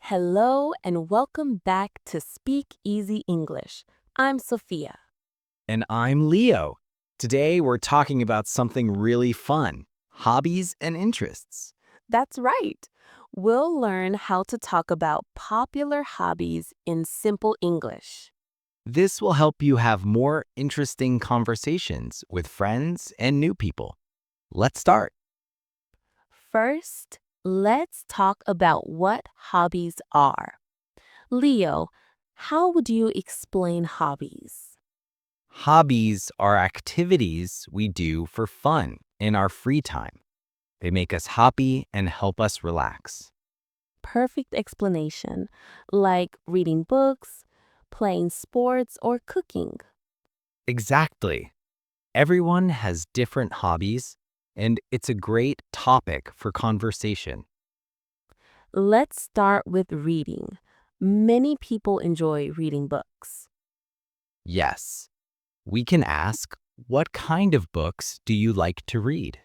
Hello and welcome back to Speak Easy English. I'm Sophia. And I'm Leo. Today we're talking about something really fun, hobbies and interests. That's right. We'll learn how to talk about popular hobbies in simple English. This will help you have more interesting conversations with friends and new people. Let's start. First, let's talk about what hobbies are. Leo, how would you explain hobbies? Hobbies are activities we do for fun in our free time. They make us happy and help us relax. Perfect explanation, like reading books, playing sports, or cooking. Exactly. Everyone has different hobbies, and it's a great topic for conversation. Let's start with reading. Many people enjoy reading books. Yes. We can ask, what kind of books do you like to read?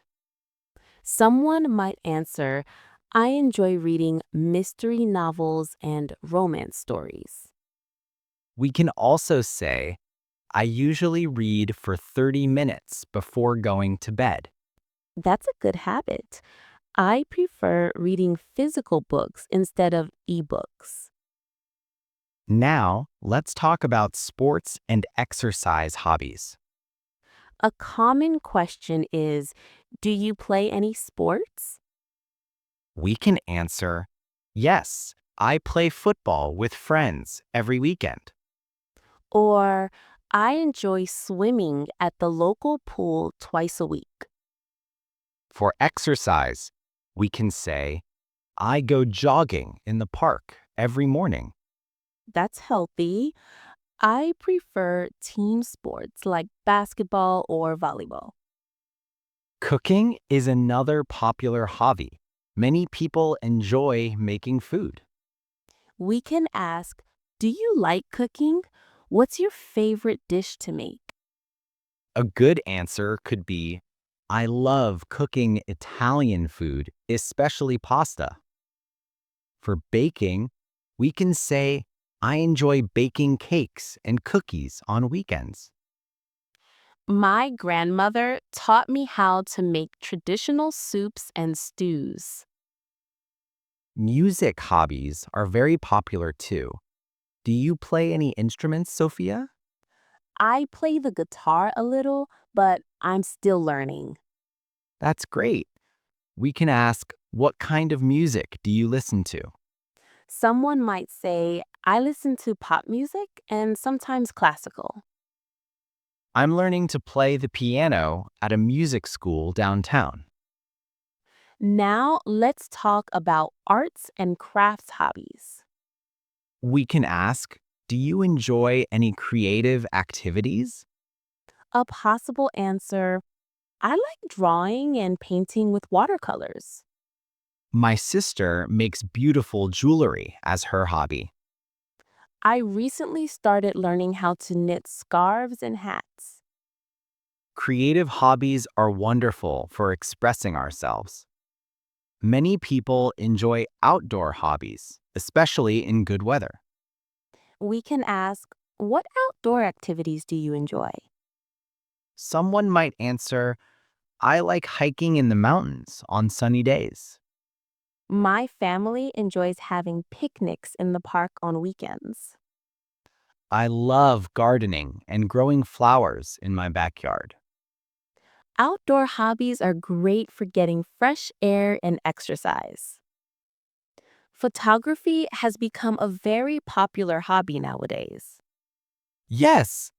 Someone might answer, I enjoy reading mystery novels and romance stories. We can also say, I usually read for 30 minutes before going to bed. That's a good habit. I prefer reading physical books instead of ebooks. Now, let's talk about sports and exercise hobbies. A common question is, do you play any sports? We can answer, yes, I play football with friends every weekend. Or, I enjoy swimming at the local pool twice a week. For exercise, we can say, I go jogging in the park every morning. That's healthy. I prefer team sports like basketball or volleyball. Cooking is another popular hobby. Many people enjoy making food. We can ask, do you like cooking? What's your favorite dish to make? A good answer could be, I love cooking Italian food, especially pasta. For baking, we can say, I enjoy baking cakes and cookies on weekends. My grandmother taught me how to make traditional soups and stews. Music hobbies are very popular too. Do you play any instruments, Sophia? I play the guitar a little, but I'm still learning. That's great. We can ask, what kind of music do you listen to? Someone might say, I listen to pop music and sometimes classical. I'm learning to play the piano at a music school downtown. Now let's talk about arts and crafts hobbies. We can ask, do you enjoy any creative activities? A possible answer, I like drawing and painting with watercolors. My sister makes beautiful jewelry as her hobby. I recently started learning how to knit scarves and hats. Creative hobbies are wonderful for expressing ourselves. Many people enjoy outdoor hobbies, especially in good weather. We can ask, what outdoor activities do you enjoy? Someone might answer, I like hiking in the mountains on sunny days. My family enjoys having picnics in the park on weekends. I love gardening and growing flowers in my backyard. Outdoor hobbies are great for getting fresh air and exercise. Photography has become a very popular hobby nowadays. Yes,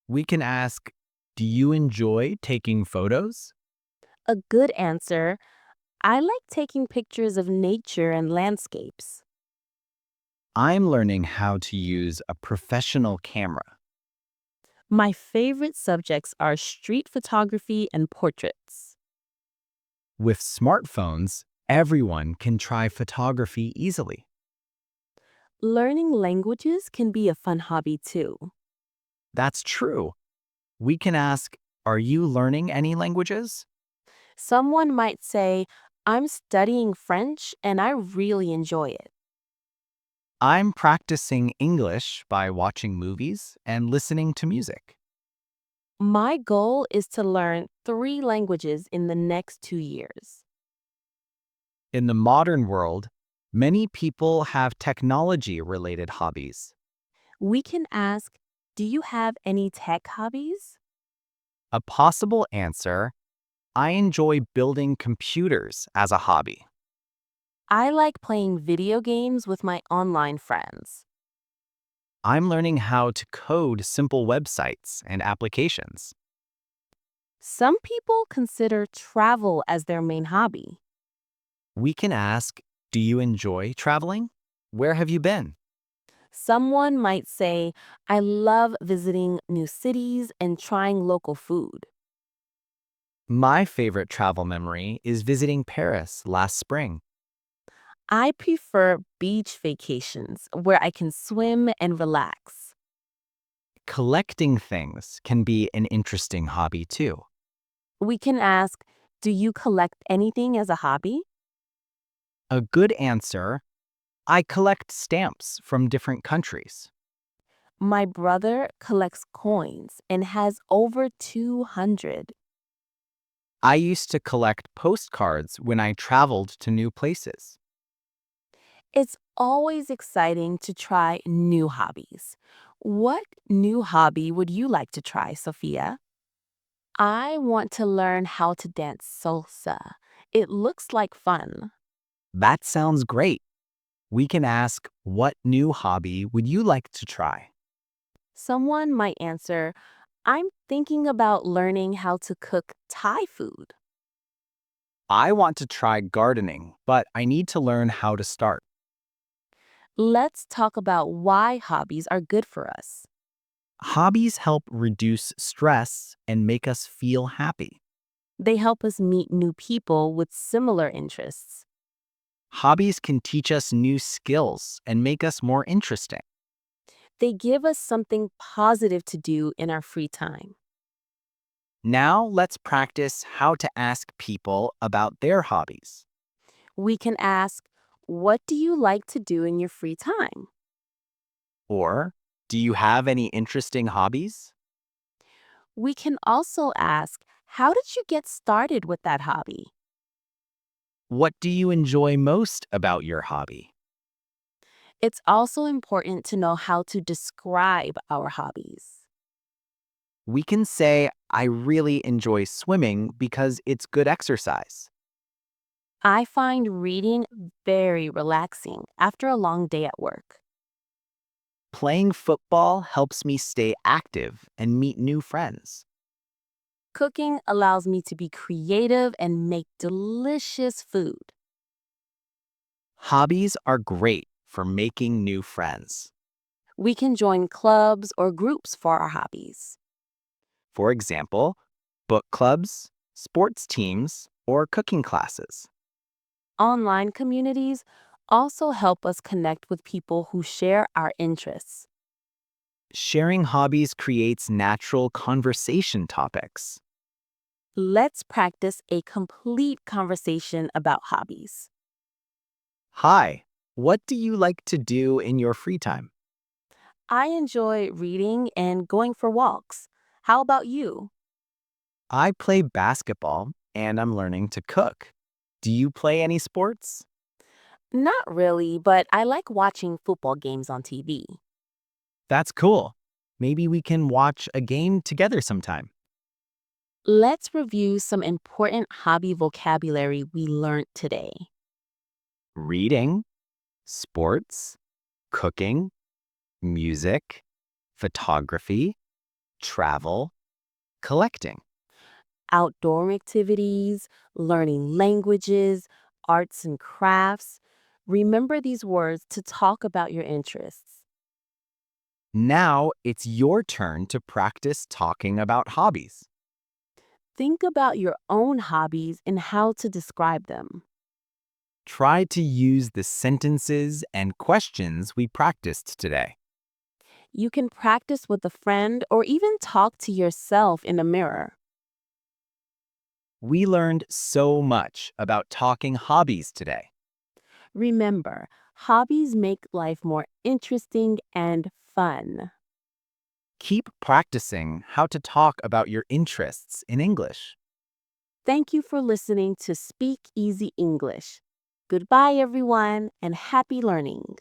we can ask, do you enjoy taking photos? A good answer, I like taking pictures of nature and landscapes. I'm learning how to use a professional camera. My favorite subjects are street photography and portraits. With smartphones, everyone can try photography easily. Learning languages can be a fun hobby too. That's true. We can ask, are you learning any languages? Someone might say, I'm studying French and I really enjoy it. I'm practicing English by watching movies and listening to music. My goal is to learn 3 languages in the next 2 years. In the modern world, many people have technology-related hobbies. We can ask, do you have any tech hobbies? A possible answer, I enjoy building computers as a hobby. I like playing video games with my online friends. I'm learning how to code simple websites and applications. Some people consider travel as their main hobby. We can ask, do you enjoy traveling? Where have you been? Someone might say, I love visiting new cities and trying local food. My favorite travel memory is visiting Paris last spring. I prefer beach vacations where I can swim and relax. Collecting things can be an interesting hobby too. We can ask, do you collect anything as a hobby? A good answer, I collect stamps from different countries. My brother collects coins and has over 200. I used to collect postcards when I traveled to new places. It's always exciting to try new hobbies. What new hobby would you like to try, Sophia? I want to learn how to dance salsa. It looks like fun. That sounds great. We can ask, what new hobby would you like to try? Someone might answer, I'm thinking about learning how to cook Thai food. I want to try gardening, but I need to learn how to start. Let's talk about why hobbies are good for us. Hobbies help reduce stress and make us feel happy. They help us meet new people with similar interests. Hobbies can teach us new skills and make us more interesting. They give us something positive to do in our free time. Now let's practice how to ask people about their hobbies. We can ask, what do you like to do in your free time? Or, do you have any interesting hobbies? We can also ask, how did you get started with that hobby? What do you enjoy most about your hobby? It's also important to know how to describe our hobbies. We can say, I really enjoy swimming because it's good exercise. I find reading very relaxing after a long day at work. Playing football helps me stay active and meet new friends. Cooking allows me to be creative and make delicious food. Hobbies are great for making new friends. We can join clubs or groups for our hobbies. For example, book clubs, sports teams, or cooking classes. Online communities also help us connect with people who share our interests. Sharing hobbies creates natural conversation topics. Let's practice a complete conversation about hobbies. Hi, what do you like to do in your free time? I enjoy reading and going for walks. How about you? I play basketball and I'm learning to cook. Do you play any sports? Not really, but I like watching football games on TV. That's cool. Maybe we can watch a game together sometime. Let's review some important hobby vocabulary we learned today. Reading, sports, cooking, music, photography, travel, collecting. Outdoor activities, learning languages, arts and crafts. Remember these words to talk about your interests. Now it's your turn to practice talking about hobbies. Think about your own hobbies and how to describe them. Try to use the sentences and questions we practiced today. You can practice with a friend or even talk to yourself in a mirror. We learned so much about talking hobbies today. Remember, Hobbies make life more interesting and fun. Keep practicing how to talk about your interests in English. Thank you for listening to Speak Easy English. Goodbye, everyone, and happy learning.